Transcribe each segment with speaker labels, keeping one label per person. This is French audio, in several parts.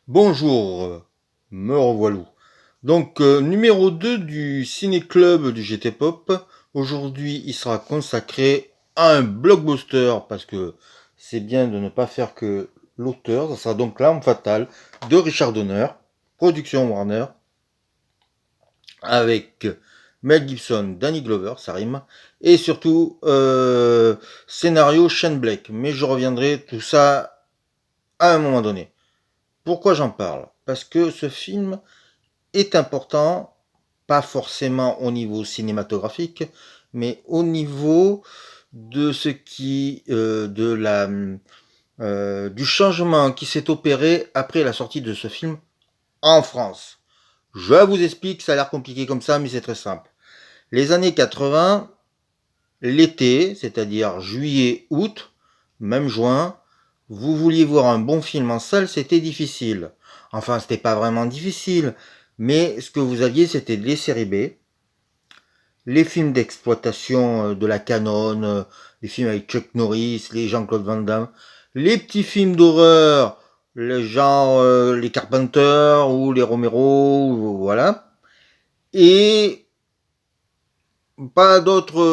Speaker 1: Bonjour, me revoilà. Donc, numéro 2 du ciné-club du GT Pop. Aujourd'hui, il sera consacré à un blockbuster, parce que c'est bien de ne pas faire que l'auteur. Ça sera donc L'Arme Fatale de Richard Donner, production Warner, avec Mel Gibson, Danny Glover, ça rime, et surtout scénario Shane Black. Mais je reviendrai tout ça à un moment donné. Pourquoi j'en parle? Parce que ce film est important, pas forcément au niveau cinématographique, mais au niveau de ce qui, du changement qui s'est opéré après la sortie de ce film en France. Je vous explique, ça a l'air compliqué comme ça, mais c'est très simple. Les années 80, l'été, c'est-à-dire juillet, août, même juin, vous vouliez voir un bon film en salle, c'était difficile. Enfin, c'était pas vraiment difficile, mais ce que vous aviez, c'était les séries B, les films d'exploitation de la canon, les films avec Chuck Norris, les Jean-Claude Van Damme, les petits films d'horreur, le genre les Carpenters ou les Romero, voilà. Et pas d'autres,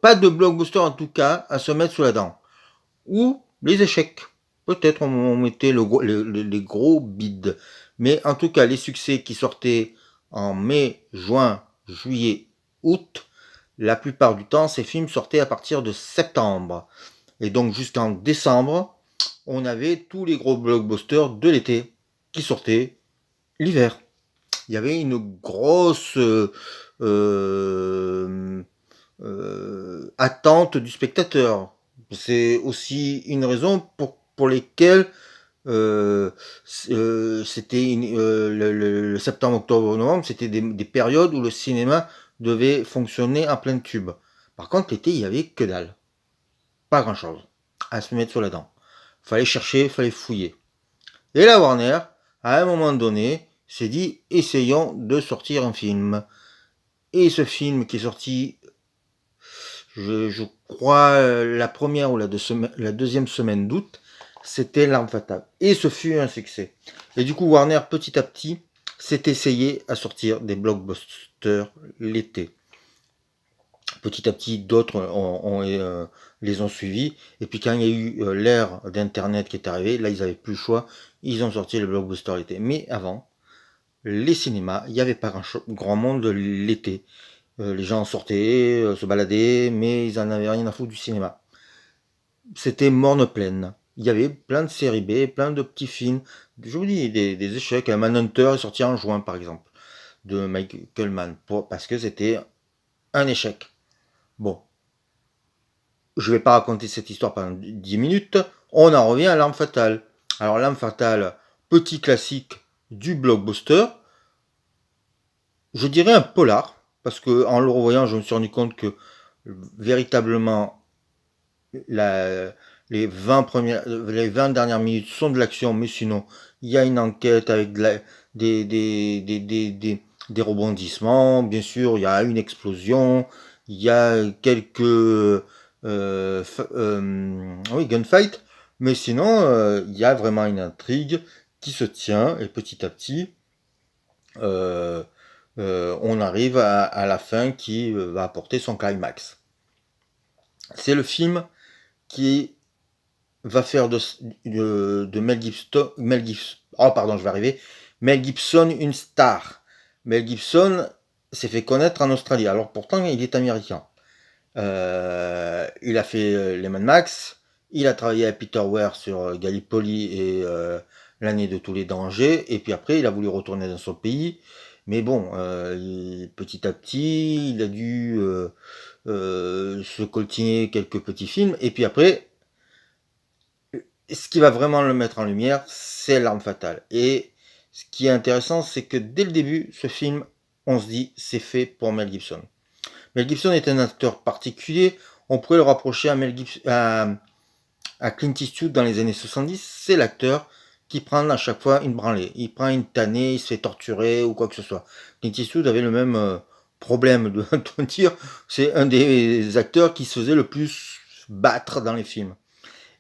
Speaker 1: pas de blockbuster en tout cas à se mettre sous la dent. Ou les échecs. Peut-être on mettait les gros bids. Mais en tout cas, les succès qui sortaient en mai, juin, juillet, août, la plupart du temps, ces films sortaient à partir de septembre. Et donc jusqu'en décembre, on avait tous les gros blockbusters de l'été qui sortaient l'hiver. Il y avait une grosse attente du spectateur. C'est aussi une raison pour lesquelles c'était le septembre, octobre, novembre, c'était des périodes où le cinéma devait fonctionner en plein tube. Par contre, l'été, il y avait que dalle. Pas grand chose à se mettre sur la dent. Fallait chercher, fallait fouiller. Et la Warner, à un moment donné, s'est dit essayons de sortir un film. Et ce film qui est sorti, je crois, la première ou la deuxième semaine d'août, c'était L'Arme Fatale. Et ce fut un succès. Et du coup, Warner, petit à petit, s'est essayé à sortir des blockbusters l'été. Petit à petit, d'autres les ont suivis. Et puis quand il y a eu l'ère d'Internet qui est arrivée, là, ils n'avaient plus le choix. Ils ont sorti les blockbusters l'été. Mais avant, les cinémas, il n'y avait pas grand monde l'été. Les gens sortaient, se baladaient, mais ils en avaient rien à foutre du cinéma. C'était morne pleine. Il y avait plein de séries B, plein de petits films. Je vous dis, des échecs. Manhunter est sorti en juin, par exemple, de Michael Mann, parce que c'était un échec. Bon, je vais pas raconter cette histoire pendant 10 minutes. On en revient à L'Arme Fatale. Alors, L'Arme Fatale, petit classique du blockbuster. Je dirais un polar, parce que en le revoyant, je me suis rendu compte que véritablement la, les 20 dernières minutes sont de l'action, mais sinon, il y a une enquête avec des rebondissements, bien sûr, il y a une explosion, il y a quelques oui, gunfight, mais sinon, il y a vraiment une intrigue qui se tient, et petit à petit, euh, on arrive à la fin qui va apporter son climax. C'est le film qui va faire de Mel Gibson une star. Mel Gibson s'est fait connaître en Australie. Alors pourtant, il est américain. Il a fait les Mad Max. Il a travaillé avec Peter Weir sur Gallipoli et l'année de tous les dangers. Et puis après, il a voulu retourner dans son pays. Mais bon, petit à petit, il a dû se coltiner quelques petits films. Et puis après, ce qui va vraiment le mettre en lumière, c'est L'Arme Fatale. Et ce qui est intéressant, c'est que dès le début, ce film, on se dit, c'est fait pour Mel Gibson. Mel Gibson est un acteur particulier. On pourrait le rapprocher à Clint Eastwood dans les années 70. C'est l'acteur qui prend à chaque fois une branlée. Il prend une tannée, il se fait torturer ou quoi que ce soit. Clint Eastwood avait le même problème de dire. C'est un des acteurs qui se faisait le plus battre dans les films.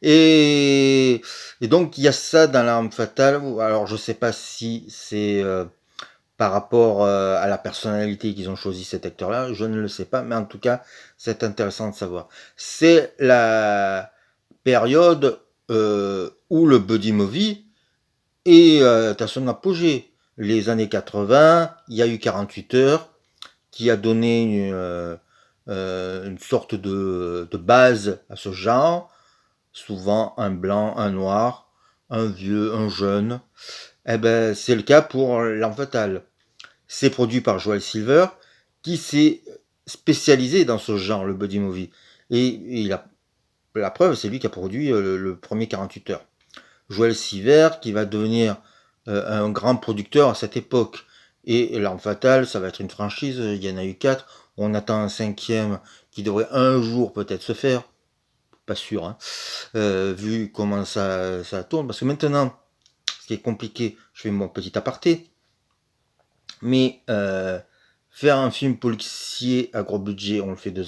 Speaker 1: Et Et donc il y a ça dans L'Arme Fatale. Alors je sais pas si c'est par rapport à la personnalité qu'ils ont choisi cet acteur-là, je ne le sais pas, mais en tout cas, c'est intéressant de savoir. C'est la période où le buddy movie est à son apogée. Les années 80, il y a eu 48 heures qui a donné une sorte de base à ce genre. Souvent un blanc, un noir, un vieux, un jeune. Eh ben, c'est le cas pour L'Arme Fatale. C'est produit par Joel Silver, qui s'est spécialisé dans ce genre, le buddy movie. Et la preuve, c'est lui qui a produit le premier 48 heures. Joel Silver, qui va devenir un grand producteur à cette époque. Et L'Arme Fatale, ça va être une franchise, il y en a eu 4. On attend un 5e qui devrait un jour peut-être se faire. Pas sûr, hein, vu comment ça tourne. Parce que maintenant, ce qui est compliqué, je fais mon petit aparté, mais faire un film policier à gros budget, on le fait de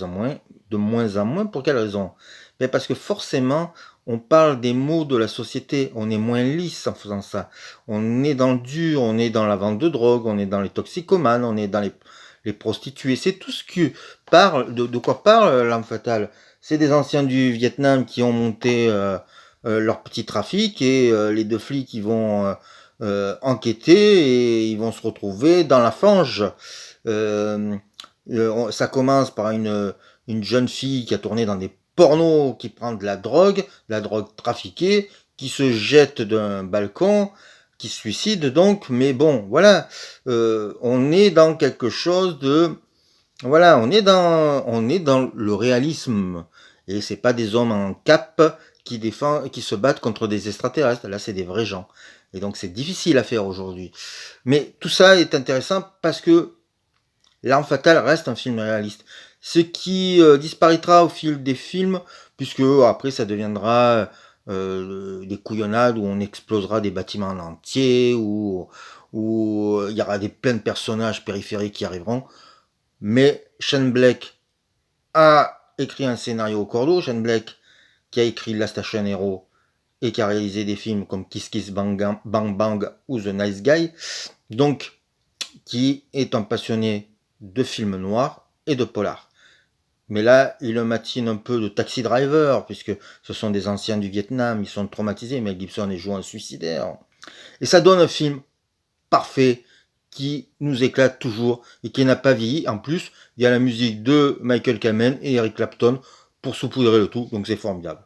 Speaker 1: moins en moins. Pour quelle raison? Mais parce que forcément, on parle des maux de la société, on est moins lisse en faisant ça. On est dans le dur, on est dans la vente de drogue, on est dans les toxicomanes, on est dans les prostituées. C'est tout ce qui parle, de quoi parle L'Arme Fatale. C'est des anciens du Vietnam qui ont monté leur petit trafic et les deux flics qui vont enquêter et ils vont se retrouver dans la fange. Euh, Ça commence par une jeune fille qui a tourné dans des pornos, qui prend de la drogue trafiquée, qui se jette d'un balcon, qui se suicide donc. Mais bon, voilà, on est dans quelque chose de, voilà, on est dans le réalisme. Et c'est pas des hommes en cap qui se battent contre des extraterrestres. Là, c'est des vrais gens. Et donc, c'est difficile à faire aujourd'hui. Mais tout ça est intéressant parce que L'Arme Fatale reste un film réaliste. Ce qui disparaîtra au fil des films, puisque après, ça deviendra des couillonnades où on explosera des bâtiments en entier, où il y aura plein de personnages périphériques qui arriveront. Mais Shane Black a écrit un scénario au cordeau. Shane Black qui a écrit Last Action Hero et qui a réalisé des films comme Kiss Kiss Bang Bang, Bang ou The Nice Guy. Donc, qui est un passionné de films noirs et de polar. Mais là, il le matine un peu de Taxi Driver, puisque ce sont des anciens du Vietnam, ils sont traumatisés, Mel Gibson est joué un suicidaire. Et ça donne un film parfait, qui nous éclate toujours et qui n'a pas vieilli. En plus, il y a la musique de Michael Kamen et Eric Clapton pour saupoudrer le tout, donc c'est formidable.